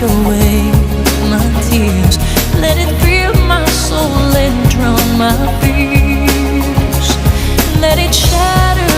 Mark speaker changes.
Speaker 1: away my tears. Let it fill my soul and drown my fears. Let it shatter